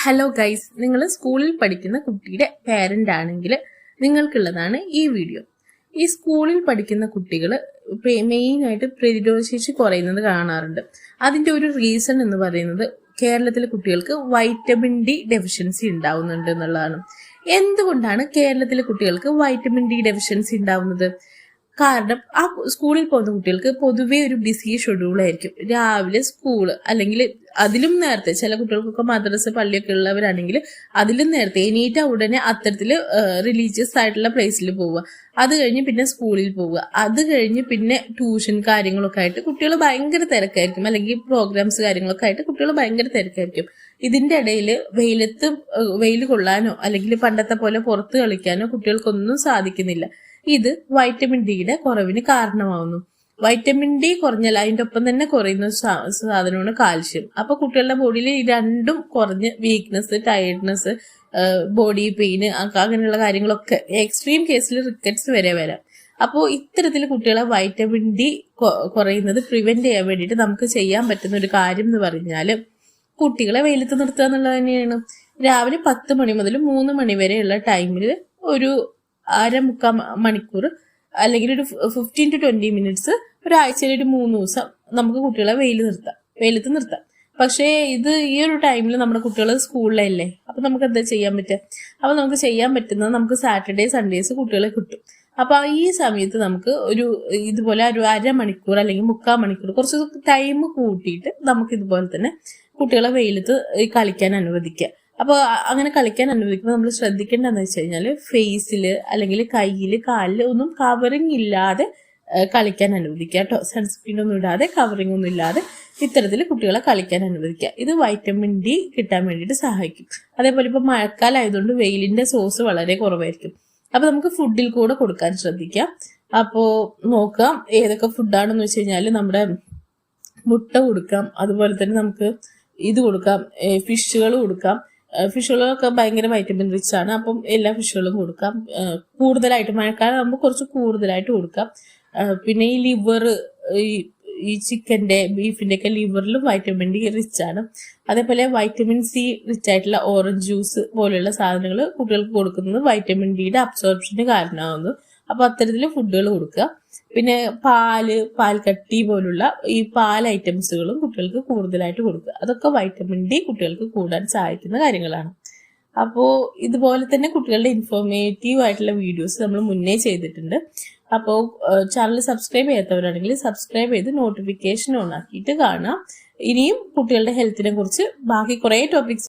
Hello guys, നിങ്ങൾ സ്കൂളിൽ പഠിക്കുന്ന കുട്ടിയുടെ പേരന്റ് ആണെങ്കിൽ നിങ്ങൾക്കുള്ളതാണ് ഈ വീഡിയോ. ഈ സ്കൂളിൽ പഠിക്കുന്ന കുട്ടികൾ മെയിനായിട്ട് പ്രതിരോധശേഷി കുറയുന്നത് കാണാറുണ്ട്. അതിന്റെ ഒരു റീസൺ എന്ന് പറയുന്നത് കേരളത്തിലെ കുട്ടികൾക്ക് വൈറ്റമിൻ ഡി ഡെഫിഷ്യൻസി ഉണ്ടാവുന്നുണ്ട് എന്നുള്ളതാണ്. എന്തുകൊണ്ടാണ് കേരളത്തിലെ കുട്ടികൾക്ക് വൈറ്റമിൻ ഡി ഡെഫിഷ്യൻസി ഉണ്ടാവുന്നത്? കാരണം ആ സ്കൂളിൽ പോകുന്ന കുട്ടികൾക്ക് പൊതുവേ ഒരു ബിസി ഷെഡ്യൂൾ ആയിരിക്കും. രാവിലെ സ്കൂള്, അല്ലെങ്കിൽ അതിലും നേരത്തെ ചില കുട്ടികൾക്കൊക്കെ മദ്രസ പള്ളിയൊക്കെ ഉള്ളവരാണെങ്കിൽ അതിലും നേരത്തെ എണീറ്റ ഉടനെ അത്തരത്തിൽ റിലീജിയസ് ആയിട്ടുള്ള പ്ലേസിൽ പോവുക, അത് കഴിഞ്ഞ് പിന്നെ സ്കൂളിൽ പോവുക, അത് കഴിഞ്ഞ് പിന്നെ ട്യൂഷൻ കാര്യങ്ങളൊക്കെ ആയിട്ട് കുട്ടികൾ ഭയങ്കര തിരക്കായിരിക്കും, അല്ലെങ്കിൽ പ്രോഗ്രാംസ് കാര്യങ്ങളൊക്കെ ആയിട്ട് കുട്ടികൾ ഭയങ്കര തിരക്കായിരിക്കും. ഇതിന്റെ ഇടയിൽ വെയിൽ കൊള്ളാനോ അല്ലെങ്കിൽ പണ്ടത്തെ പോലെ പുറത്ത് കളിക്കാനോ കുട്ടികൾക്കൊന്നും സാധിക്കുന്നില്ല. ഇത് വൈറ്റമിൻ ഡിയുടെ കുറവിന് കാരണമാവുന്നു. വൈറ്റമിൻ ഡി കുറഞ്ഞാൽ അതിന്റെ ഒപ്പം തന്നെ കുറയുന്ന സാധനമാണ് കാൽഷ്യം. അപ്പൊ കുട്ടികളുടെ ബോഡിയിൽ ഈ രണ്ടും കുറഞ്ഞ് വീക്ക്നെസ്, ടയർഡ്നെസ്, ബോഡി പെയിന്, അങ്ങനെയുള്ള കാര്യങ്ങളൊക്കെ എക്സ്ട്രീം കേസിൽ റിക്കറ്റ്സ് വരെ വരാം. അപ്പോൾ ഇത്തരത്തിൽ കുട്ടികളെ വൈറ്റമിൻ ഡി കുറയുന്നത് പ്രിവെന്റ് ചെയ്യാൻ വേണ്ടിയിട്ട് നമുക്ക് ചെയ്യാൻ പറ്റുന്ന ഒരു കാര്യം എന്ന് പറഞ്ഞാൽ കുട്ടികളെ വെയിലത്ത് നിർത്തുക എന്നുള്ളത് തന്നെയാണ്. രാവിലെ 10 മണി മുതൽ 3 മണി വരെയുള്ള ടൈമിൽ ഒരു 1/4 മണിക്കൂർ അല്ലെങ്കിൽ ഒരു 15 to 20 മിനിറ്റ്സ് ഒരാഴ്ചയിൽ ഒരു 3 ദിവസം നമുക്ക് കുട്ടികളെ വെയിലത്ത് നിർത്താം. പക്ഷേ ഈ ഒരു ടൈമിൽ നമ്മുടെ കുട്ടികൾ സ്കൂളിലല്ലേ, അപ്പൊ നമുക്ക് എന്താ ചെയ്യാൻ പറ്റുക? അപ്പൊ നമുക്ക് ചെയ്യാൻ പറ്റുന്നത് നമുക്ക് സാറ്റർഡേ സൺഡേസ് കുട്ടികളെ കിട്ടും. അപ്പൊ ഈ സമയത്ത് നമുക്ക് ഇതുപോലെ ഒരു 1/2 മണിക്കൂർ അല്ലെങ്കിൽ 3/4 മണിക്കൂർ കുറച്ച് ടൈം കൂട്ടിയിട്ട് നമുക്ക് ഇതുപോലെ തന്നെ കുട്ടികളെ വെയിലത്ത് കളിക്കാൻ അനുവദിക്കുക. അപ്പോൾ അങ്ങനെ കളിക്കാൻ അനുവദിക്കുമ്പോൾ നമ്മൾ ശ്രദ്ധിക്കേണ്ടതെന്ന് വെച്ച് കഴിഞ്ഞാൽ ഫേസിൽ അല്ലെങ്കിൽ കയ്യിൽ കാലിൽ ഒന്നും കവറിങ് ഇല്ലാതെ കളിക്കാൻ അനുവദിക്കുക കേട്ടോ. സൺസ്ക്രീൻ ഒന്നും ഇടാതെ, കവറിങ് ഒന്നും ഇല്ലാതെ ഇത്തരത്തിൽ കുട്ടികളെ കളിക്കാൻ അനുവദിക്കുക. ഇത് വൈറ്റമിൻ ഡി കിട്ടാൻ വേണ്ടിയിട്ട് സഹായിക്കും. അതേപോലെ ഇപ്പോൾ മഴക്കാലമായതുകൊണ്ട് വെയിലിന്റെ സോഴ്സ് വളരെ കുറവായിരിക്കും. അപ്പൊ നമുക്ക് ഫുഡിൽ കൂടെ കൊടുക്കാൻ ശ്രദ്ധിക്കാം. അപ്പോൾ നോക്കാം ഏതൊക്കെ ഫുഡാണെന്ന് വെച്ച് കഴിഞ്ഞാൽ നമ്മുടെ മുട്ട കൊടുക്കാം, അതുപോലെ തന്നെ നമുക്ക് ഇത് കൊടുക്കാം, ഫിഷുകൾ കൊടുക്കാം. ഫിഷുകളൊക്കെ ഭയങ്കര വൈറ്റമിൻ റിച്ച് ആണ്. അപ്പം എല്ലാ ഫിഷുകളും കൊടുക്കാം. കൂടുതലായിട്ട് മഴക്കാലം ആകുമ്പോൾ കുറച്ച് കൂടുതലായിട്ട് കൊടുക്കാം. പിന്നെ ഈ ലിവർ, ഈ ചിക്കന്റെ, ബീഫിന്റെ ഒക്കെ ലിവറിലും വൈറ്റമിൻ ഡി റിച്ച് ആണ്. അതേപോലെ വൈറ്റമിൻ സി റിച്ച് ആയിട്ടുള്ള ഓറഞ്ച് ജ്യൂസ് പോലെയുള്ള സാധനങ്ങൾ കുട്ടികൾക്ക് കൊടുക്കുന്നത് വൈറ്റമിൻ ഡിയുടെ അബ്സോർപ്ഷന് കാരണമാകുന്നു. അപ്പൊ അത്തരത്തിൽ ഫുഡുകൾ കൊടുക്കുക. പിന്നെ പാൽക്കട്ടി പോലുള്ള ഈ പാൽ ഐറ്റംസുകളും കുട്ടികൾക്ക് കൂടുതലായിട്ട് കൊടുക്കുക. അതൊക്കെ വൈറ്റമിൻ ഡി കുട്ടികൾക്ക് കൂടാൻ സഹായിക്കുന്ന കാര്യങ്ങളാണ്. അപ്പോൾ ഇതുപോലെ തന്നെ കുട്ടികളുടെ ഇൻഫോർമേറ്റീവ് ആയിട്ടുള്ള വീഡിയോസ് നമ്മൾ മുന്നേ ചെയ്തിട്ടുണ്ട്. അപ്പോൾ ചാനൽ സബ്സ്ക്രൈബ് ചെയ്യാത്തവരാണെങ്കിൽ സബ്സ്ക്രൈബ് ചെയ്ത് നോട്ടിഫിക്കേഷൻ ഓൺ ആക്കിയിട്ട് കാണാം. ഇനിയും കുട്ടികളുടെ ഹെൽത്തിനെ കുറിച്ച് ബാക്കി കുറേ ടോപ്പിക്സ്